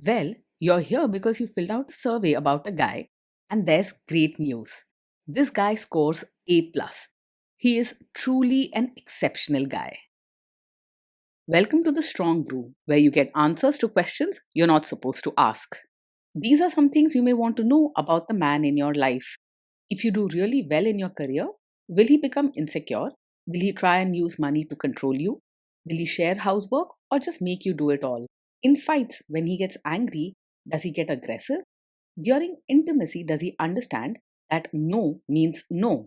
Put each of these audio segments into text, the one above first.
Well, you're here because you filled out a survey about a guy, and there's great news. This guy scores A+. plus. He is truly an exceptional guy. Welcome to the Strong Brew, where you get answers to questions you're not supposed to ask. These are some things you may want to know about the man in your life. If you do really well in your career, will he become insecure? Will he try and use money to control you? Will he share housework or just make you do it all? In fights, when he gets angry, does he get aggressive? During intimacy, does he understand that no means no?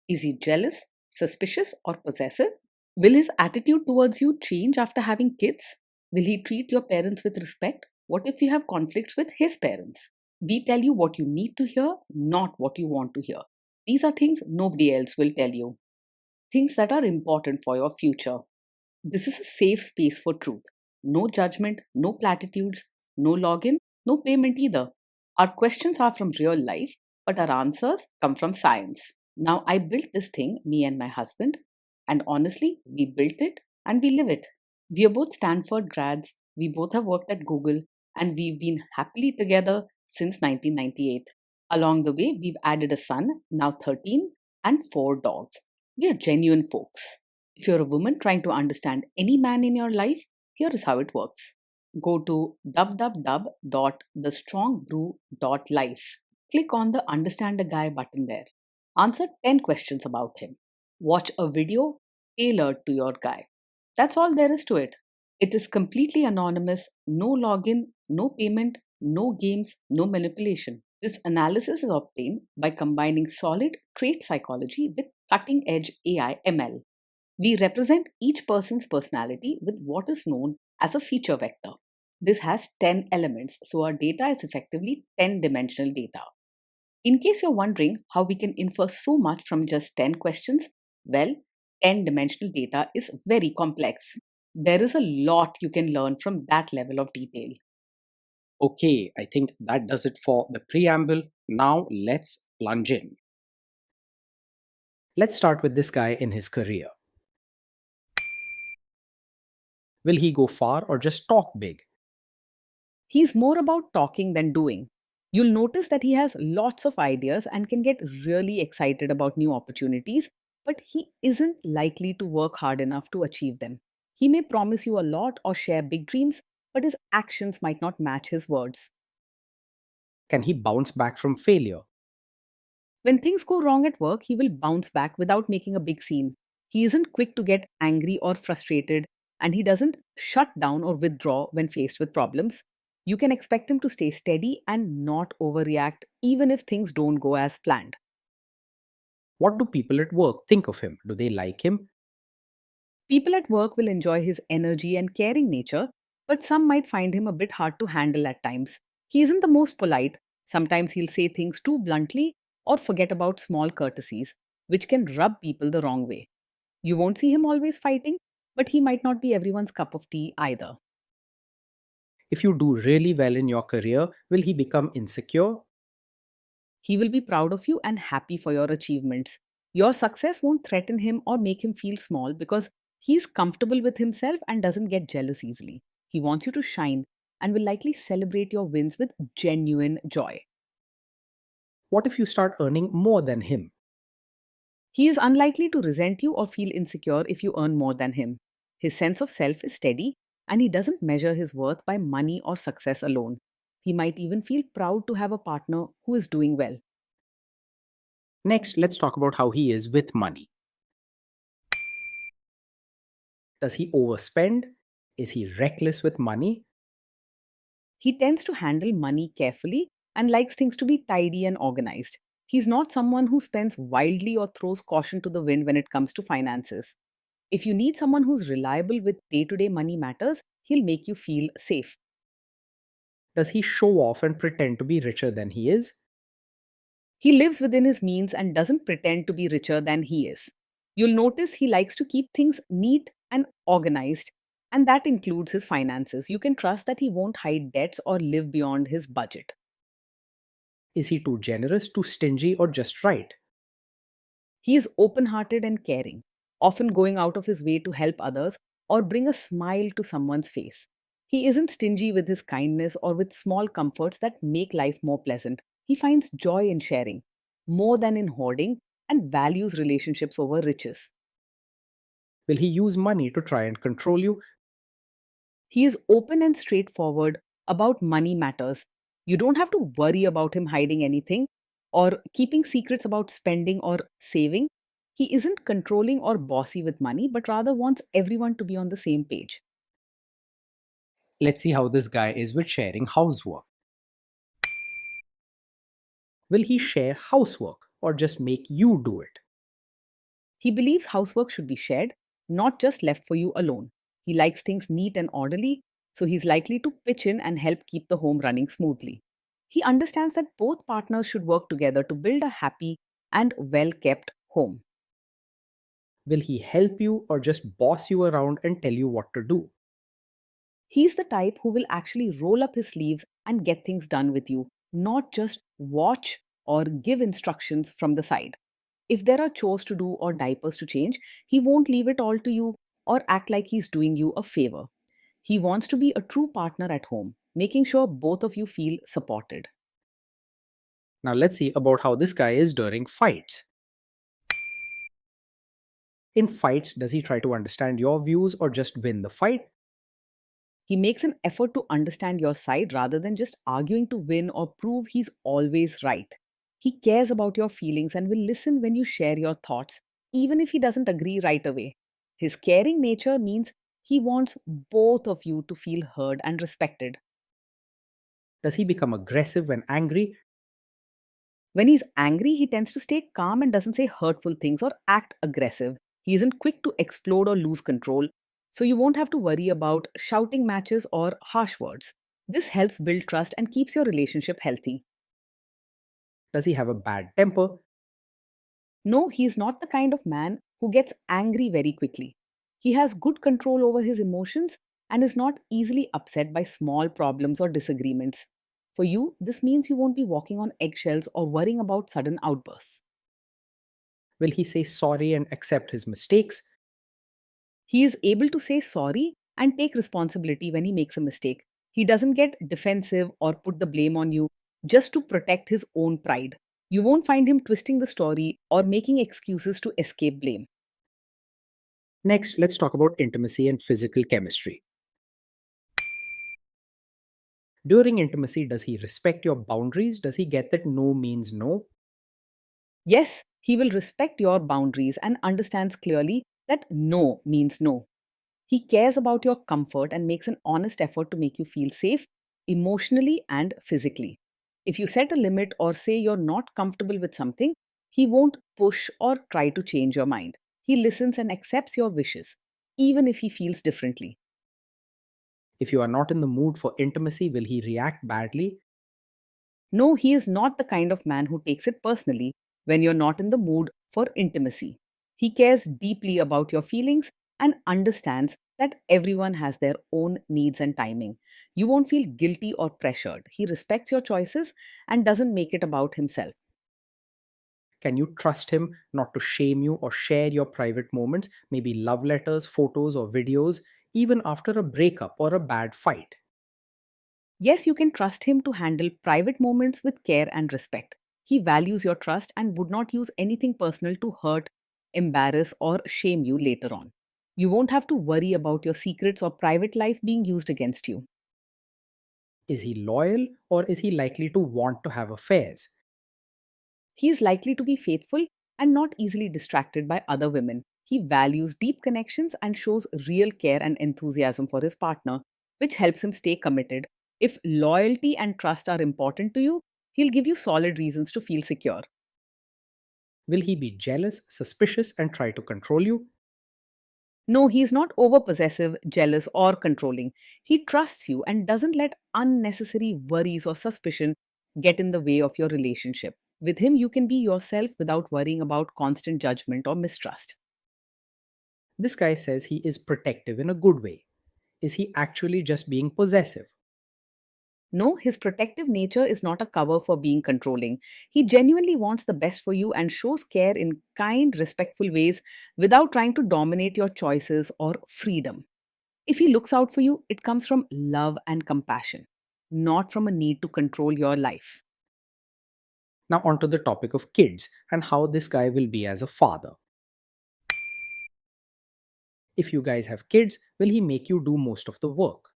Is he jealous, suspicious, or possessive? Will his attitude towards you change after having kids? Will he treat your parents with respect? What if you have conflicts with his parents? We tell you what you need to hear, not what you want to hear. These are things nobody else will tell you. Things that are important for your future. This is a safe space for truth. No judgment, no platitudes, no login, no payment either. Our questions are from real life, but our answers come from science. Now, I built this thing, me and my husband, and honestly, we built it and we live it. We are both Stanford grads, we both have worked at Google, and we've been happily together since 1998. Along the way, we've added a son, now 13, and 4 dogs. We are genuine folks. If you're a woman trying to understand any man in your life, here is how it works. Go to www.thestrongbrew.life. Click on the Understand a Guy button there. Answer 10 questions about him. Watch a video tailored to your guy. That's all there is to it. It is completely anonymous, no login, no payment, no games, no manipulation. This analysis is obtained by combining solid trait psychology with cutting edge AI ML. We represent each person's personality with what is known as a feature vector. This has 10 elements, so our data is effectively 10-dimensional data. In case you're wondering how we can infer so much from just 10 questions, well, 10-dimensional data is very complex. There is a lot you can learn from that level of detail. Okay, I think that does it for the preamble. Now let's plunge in. Let's start with this guy in his career. Will he go far or just talk big? He's more about talking than doing. You'll notice that he has lots of ideas and can get really excited about new opportunities, but he isn't likely to work hard enough to achieve them. He may promise you a lot or share big dreams, but his actions might not match his words. Can he bounce back from failure? When things go wrong at work, he will bounce back without making a big scene. He isn't quick to get angry or frustrated, and he doesn't shut down or withdraw when faced with problems. You can expect him to stay steady and not overreact, even if things don't go as planned. What do people at work think of him? Do they like him? People at work will enjoy his energy and caring nature, but some might find him a bit hard to handle at times. He isn't the most polite. Sometimes he'll say things too bluntly or forget about small courtesies, which can rub people the wrong way. You won't see him always fighting, but he might not be everyone's cup of tea either. If you do really well in your career, will he become insecure? He will be proud of you and happy for your achievements. Your success won't threaten him or make him feel small because he's comfortable with himself and doesn't get jealous easily. He wants you to shine and will likely celebrate your wins with genuine joy. What if you start earning more than him? He is unlikely to resent you or feel insecure if you earn more than him. His sense of self is steady and he doesn't measure his worth by money or success alone. He might even feel proud to have a partner who is doing well. Next, let's talk about how he is with money. Does he overspend? Is he reckless with money? He tends to handle money carefully and likes things to be tidy and organized. He's not someone who spends wildly or throws caution to the wind when it comes to finances. If you need someone who's reliable with day to day money matters, he'll make you feel safe. Does he show off and pretend to be richer than he is? He lives within his means and doesn't pretend to be richer than he is. You'll notice he likes to keep things neat and organized, and that includes his finances. You can trust that he won't hide debts or live beyond his budget. Is he too generous, too stingy, or just right? He is open hearted and caring, often going out of his way to help others or bring a smile to someone's face. He isn't stingy with his kindness or with small comforts that make life more pleasant. He finds joy in sharing, more than in hoarding, and values relationships over riches. Will he use money to try and control you? He is open and straightforward about money matters. You don't have to worry about him hiding anything or keeping secrets about spending or saving. He isn't controlling or bossy with money, but rather wants everyone to be on the same page. Let's see how this guy is with sharing housework. Will he share housework or just make you do it? He believes housework should be shared, not just left for you alone. He likes things neat and orderly, so he's likely to pitch in and help keep the home running smoothly. He understands that both partners should work together to build a happy and well kept home. Will he help you or just boss you around and tell you what to do? He's the type who will actually roll up his sleeves and get things done with you, not just watch or give instructions from the side. If there are chores to do or diapers to change, he won't leave it all to you or act like he's doing you a favor. He wants to be a true partner at home, making sure both of you feel supported. Now let's see about how this guy is during fights. In fights, does he try to understand your views or just win the fight? He makes an effort to understand your side rather than just arguing to win or prove he's always right. He cares about your feelings and will listen when you share your thoughts, even if he doesn't agree right away. His caring nature means he wants both of you to feel heard and respected. Does he become aggressive when angry? When he's angry, he tends to stay calm and doesn't say hurtful things or act aggressive. He isn't quick to explode or lose control, so you won't have to worry about shouting matches or harsh words. This helps build trust and keeps your relationship healthy. Does he have a bad temper? No, he's not the kind of man who gets angry very quickly. He has good control over his emotions and is not easily upset by small problems or disagreements. For you, this means you won't be walking on eggshells or worrying about sudden outbursts. Will he say sorry and accept his mistakes? He is able to say sorry and take responsibility when he makes a mistake. He doesn't get defensive or put the blame on you just to protect his own pride. You won't find him twisting the story or making excuses to escape blame. Next, let's talk about intimacy and physical chemistry. During intimacy, does he respect your boundaries? Does he get that no means no? Yes, he will respect your boundaries and understands clearly that no means no. He cares about your comfort and makes an honest effort to make you feel safe emotionally and physically. If you set a limit or say you're not comfortable with something, he won't push or try to change your mind. He listens and accepts your wishes, even if he feels differently. If you are not in the mood for intimacy, will he react badly? No, he is not the kind of man who takes it personally when you're not in the mood for intimacy. He cares deeply about your feelings and understands that everyone has their own needs and timing. You won't feel guilty or pressured. He respects your choices and doesn't make it about himself. Can you trust him not to shame you or share your private moments, maybe love letters, photos, or videos, even after a breakup or a bad fight? Yes, you can trust him to handle private moments with care and respect. He values your trust and would not use anything personal to hurt, embarrass, or shame you later on. You won't have to worry about your secrets or private life being used against you. Is he loyal or is he likely to want to have affairs? He is likely to be faithful and not easily distracted by other women. He values deep connections and shows real care and enthusiasm for his partner, which helps him stay committed. If loyalty and trust are important to you, he'll give you solid reasons to feel secure. Will he be jealous, suspicious, and try to control you? No, he's not over possessive, jealous, or controlling. He trusts you and doesn't let unnecessary worries or suspicion get in the way of your relationship. With him, you can be yourself without worrying about constant judgment or mistrust. This guy says he is protective in a good way. Is he actually just being possessive? No, his protective nature is not a cover for being controlling. He genuinely wants the best for you and shows care in kind, respectful ways without trying to dominate your choices or freedom. If he looks out for you, it comes from love and compassion, not from a need to control your life. Now, onto the topic of kids and how this guy will be as a father. If you guys have kids, will he make you do most of the work?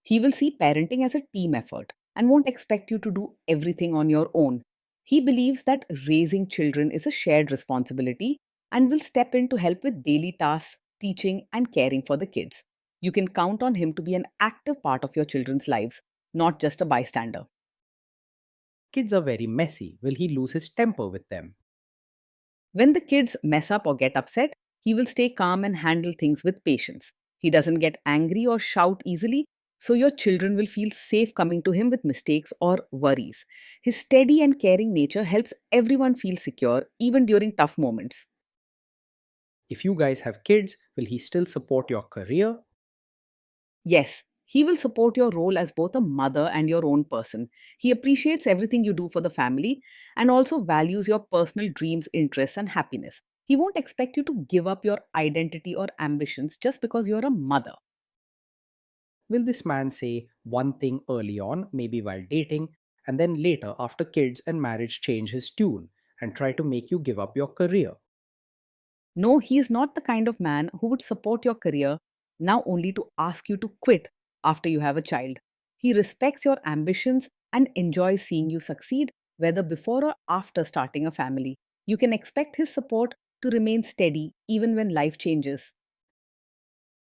He will see parenting as a team effort and won't expect you to do everything on your own. He believes that raising children is a shared responsibility and will step in to help with daily tasks, teaching, and caring for the kids. You can count on him to be an active part of your children's lives, not just a bystander. Kids are very messy. Will he lose his temper with them? When the kids mess up or get upset, he will stay calm and handle things with patience. He doesn't get angry or shout easily, so your children will feel safe coming to him with mistakes or worries. His steady and caring nature helps everyone feel secure, even during tough moments. If you guys have kids, will he still support your career? Yes, he will support your role as both a mother and your own person. He appreciates everything you do for the family and also values your personal dreams, interests, and happiness. He won't expect you to give up your identity or ambitions just because you're a mother. Will this man say one thing early on, maybe while dating, and then later, after kids and marriage, change his tune and try to make you give up your career? No, he is not the kind of man who would support your career now only to ask you to quit after you have a child. He respects your ambitions and enjoys seeing you succeed, whether before or after starting a family. You can expect his support to remain steady even when life changes.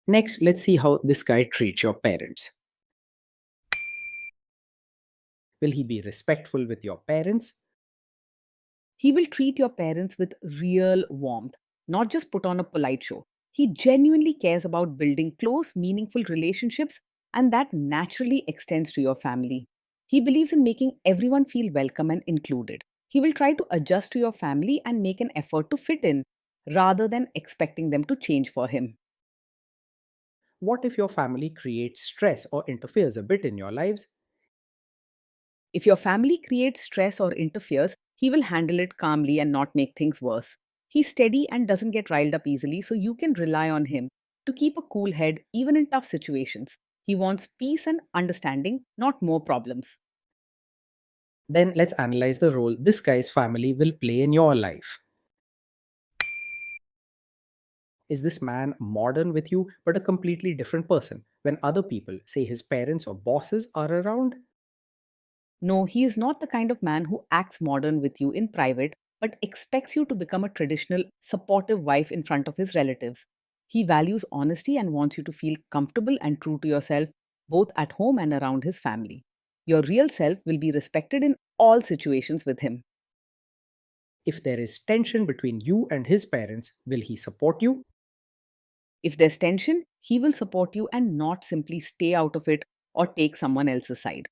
Next, let's see how this guy treats your parents. Will he be respectful with your parents? He will treat your parents with real warmth, not just put on a polite show. He genuinely cares about building close, meaningful relationships, and that naturally extends to your family. He believes in making everyone feel welcome and included. He will try to adjust to your family and make an effort to fit in, rather than expecting them to change for him. What if your family creates stress or interferes a bit in your lives? If your family creates stress or interferes, he will handle it calmly and not make things worse. He's steady and doesn't get riled up easily, so you can rely on him to keep a cool head even in tough situations. He wants peace and understanding, not more problems. Then let's analyze the role this guy's family will play in your life. Is this man modern with you but a completely different person when other people, say his parents or bosses, are around? No, he is not the kind of man who acts modern with you in private but expects you to become a traditional, supportive wife in front of his relatives. He values honesty and wants you to feel comfortable and true to yourself, both at home and around his family. Your real self will be respected in all situations with him. If there is tension between you and his parents, will he support you? If there's tension, he will support you and not simply stay out of it or take someone else's side.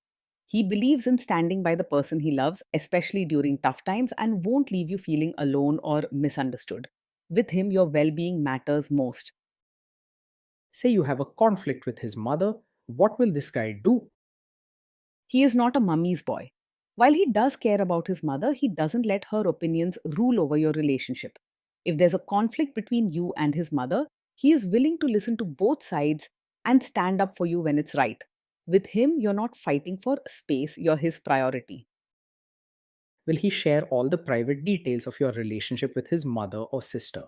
He believes in standing by the person he loves, especially during tough times, and won't leave you feeling alone or misunderstood. With him, your well being matters most. Say you have a conflict with his mother, what will this guy do? He is not a mummy's boy. While he does care about his mother, he doesn't let her opinions rule over your relationship. If there's a conflict between you and his mother, he is willing to listen to both sides and stand up for you when it's right. With him, you're not fighting for space, you're his priority. Will he share all the private details of your relationship with his mother or sister?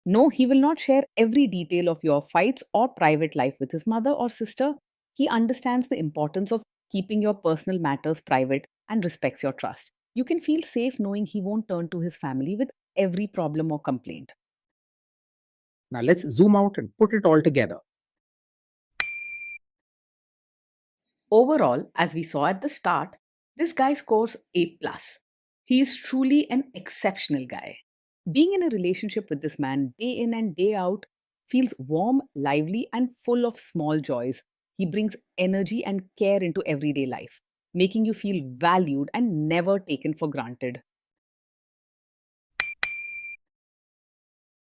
No, he will not share every detail of your fights or private life with his mother or sister. He understands the importance of keeping your personal matters private and respects your trust. You can feel safe knowing he won't turn to his family with every problem or complaint. Now let's zoom out and put it all together. Overall, as we saw at the start, this guy scores A+. He is truly an exceptional guy. Being in a relationship with this man day in and day out feels warm, lively, and full of small joys. He brings energy and care into everyday life, making you feel valued and never taken for granted.